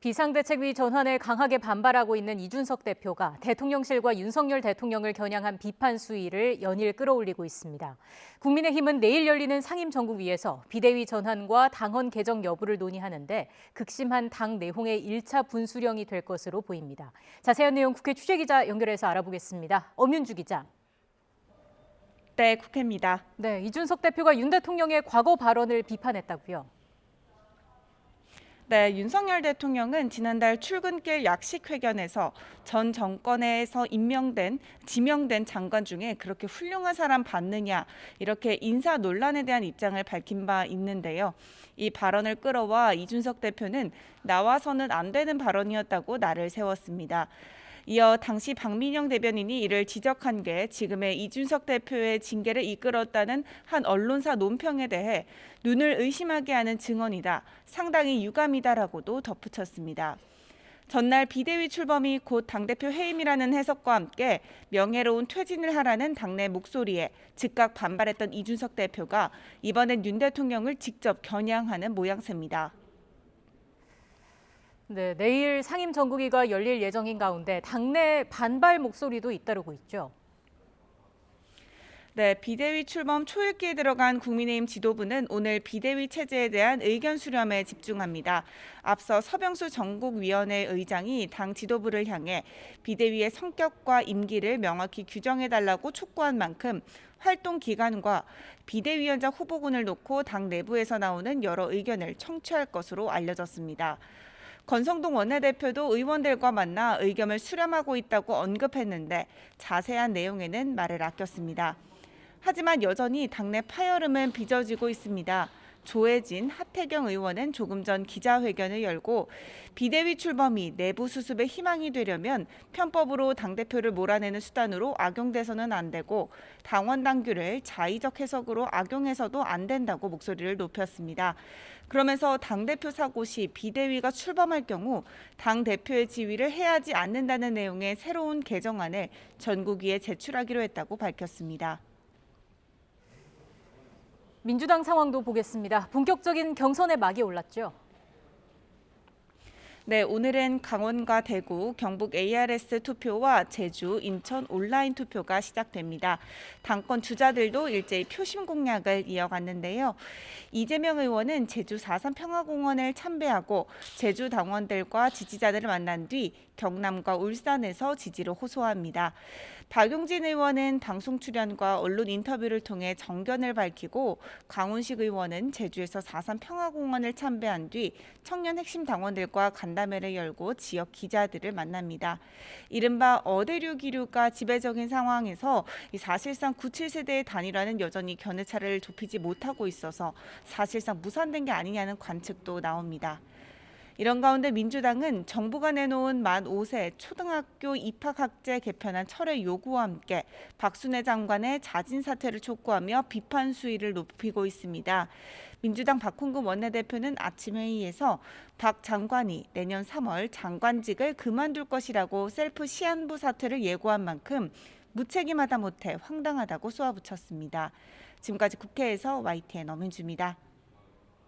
비상대책위 전환에 강하게 반발하고 있는 이준석 대표가 대통령실과 윤석열 대통령을 겨냥한 비판 수위를 연일 끌어올리고 있습니다. 국민의힘은 내일 열리는 상임정국위에서 비대위 전환과 당헌 개정 여부를 논의하는데 극심한 당 내홍의 1차 분수령이 될 것으로 보입니다. 자세한 내용 국회 취재기자 연결해서 알아보겠습니다. 엄윤주 기자. 네, 국회입니다. 네, 이준석 대표가 윤 대통령의 과거 발언을 비판했다고요. 네, 윤석열 대통령은 지난달 출근길 약식회견에서 전 정권에서 지명된 장관 중에 그렇게 훌륭한 사람 봤느냐 이렇게 인사 논란에 대한 입장을 밝힌 바 있는데요. 이 발언을 끌어와 이준석 대표는 나와서는 안 되는 발언이었다고 날을 세웠습니다. 이어 당시 박민영 대변인이 이를 지적한 게 지금의 이준석 대표의 징계를 이끌었다는 한 언론사 논평에 대해 눈을 의심하게 하는 증언이다. 상당히 유감이다라고도 덧붙였습니다. 전날 비대위 출범이 곧 당대표 해임이라는 해석과 함께 명예로운 퇴진을 하라는 당내 목소리에 즉각 반발했던 이준석 대표가 이번엔 윤 대통령을 직접 겨냥하는 모양새입니다. 네, 내일 상임정국위가 열릴 예정인 가운데 당내 반발 목소리도 잇따르고 있죠. 네, 비대위 출범 초읽기에 들어간 국민의힘 지도부는 오늘 비대위 체제에 대한 의견 수렴에 집중합니다. 앞서 서병수 전국위원회 의장이 당 지도부를 향해 비대위의 성격과 임기를 명확히 규정해달라고 촉구한 만큼 활동 기간과 비대위원장 후보군을 놓고 당 내부에서 나오는 여러 의견을 청취할 것으로 알려졌습니다. 권성동 원내대표도 의원들과 만나 의견을 수렴하고 있다고 언급했는데 자세한 내용에는 말을 아꼈습니다. 하지만 여전히 당내 파열음은 빚어지고 있습니다. 조혜진, 하태경 의원은 조금 전 기자회견을 열고 비대위 출범이 내부 수습의 희망이 되려면 편법으로 당대표를 몰아내는 수단으로 악용돼서는 안 되고 당원 당규를 자의적 해석으로 악용해서도 안 된다고 목소리를 높였습니다. 그러면서 당대표 사고 시 비대위가 출범할 경우 당대표의 지위를 해하지 않는다는 내용의 새로운 개정안을 전국위에 제출하기로 했다고 밝혔습니다. 민주당 상황도 보겠습니다. 본격적인 경선의 막이 올랐죠. 네, 오늘은 강원과 대구, 경북 ARS 투표와 제주, 인천 온라인 투표가 시작됩니다. 당권 주자들도 일제히 표심 공략을 이어갔는데요. 이재명 의원은 제주 4.3 평화공원을 참배하고 제주 당원들과 지지자들을 만난 뒤 경남과 울산에서 지지를 호소합니다. 박용진 의원은 방송 출연과 언론 인터뷰를 통해 정견을 밝히고 강훈식 의원은 제주에서 4.3 평화공원을 참배한 뒤 청년 핵심 당원들과 간담회를 열고 지역 기자들을 만납니다. 이른바 어대류 기류가 지배적인 상황에서 사실상 97세대의 단일화는 여전히 견해차를 좁히지 못하고 있어서 사실상 무산된 게 아니냐는 관측도 나옵니다. 이런 가운데 민주당은 정부가 내놓은 만 5세 초등학교 입학학제 개편안 철회 요구와 함께 박순애 장관의 자진 사퇴를 촉구하며 비판 수위를 높이고 있습니다. 민주당 박홍근 원내대표는 아침 회의에서 박 장관이 내년 3월 장관직을 그만둘 것이라고 셀프 시한부 사퇴를 예고한 만큼 무책임하다 못해 황당하다고 쏘아붙였습니다. 지금까지 국회에서 YTN 엄윤주입니다.